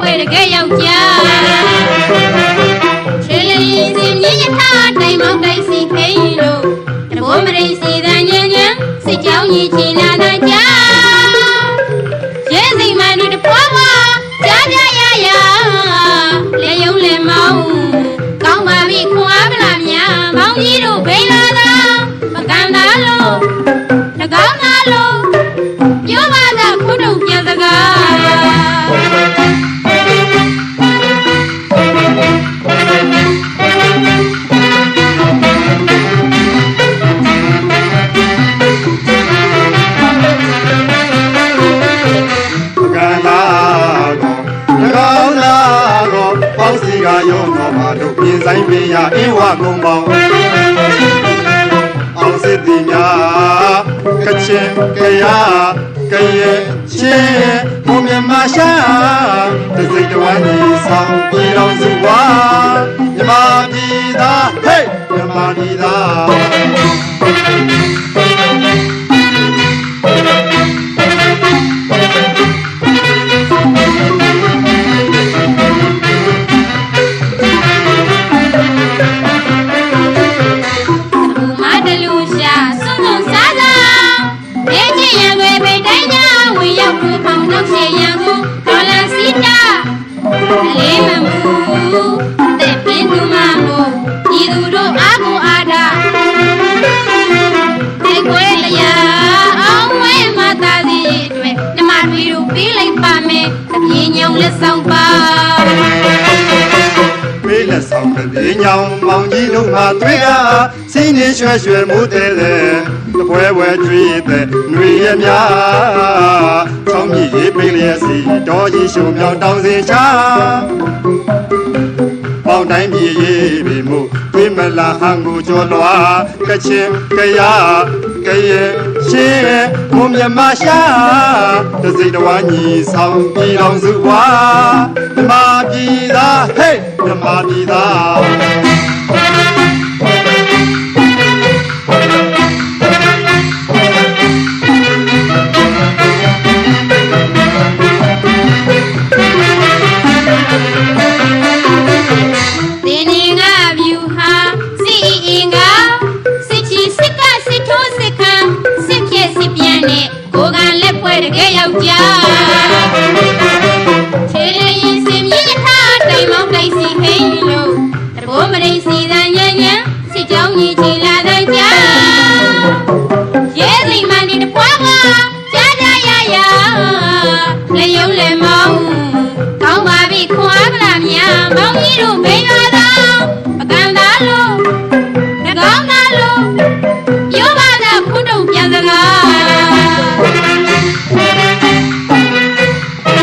ပွဲတကယ်ယောက်ျားချေလီစင်မြင့်ရထားတိုင်မောက်တိုင်စီခိန်လို့တဘောမရိစီတန်ညံ့ညံ့စစ်ကြောင်းကြီးချီလာတန်ကြာရဲစိမ်မန်တို့တဖွာဖွာကြားကြရရလေယုံလေမောင်းကောင်းပါပြီခွန်အားမလားများမောင်ကြီးတို့ဖိလာသာမကန်သာလို့တကောင်းသာလို့ပြောပါသာခုတို့ပြန်စကားပြင်ဆိုင်ပြရအေဝကုံပေါင်းအောင်စစ်တင်များကချင်ကရကရဲ့ချင်းဘုံမြမရှာတစိတ်တဝမ်းကြီးဆောင်ပြည်တော်စုဝါမြမပြည်သားဟေးမြမပြည်သားလေးမမူတဲ့ပြင်းသူမမို့ဒီသူတို့အားကိုအားတာတိုက်ပွဲတရားအောင်ဝဲမသာစီအတွက်ဓမ္မတွေတို့ပြီးလိုက်ပါမယ်တပြေညောင်လက်ဆောင်ပါပေးလက်ဆောင်တပြေညောင်မောင်ကြီးတို့မှတွေ့တာစိနေရွှဲရွှဲမိုးတဲ့လေတပွဲပွဲကြွေးတဲ့ຫນွေရများဆောင်းကြီးရေးပေးလျက်စီတော်ကြီးရှုံမြောင်တောင်းစေချာပေါင်းတိုင်းပြည်ရေးပြီမို့ဝိမလာဟန်ကိုကျော်လွားကချင်ကရကရဲ့ရှင်ဘုံမြမရှာတစိတ်တဝါညီဆောင်ပြည်တော်စုဝါဓမ္မပြည်သားဟေးဓမ္မပြည်သား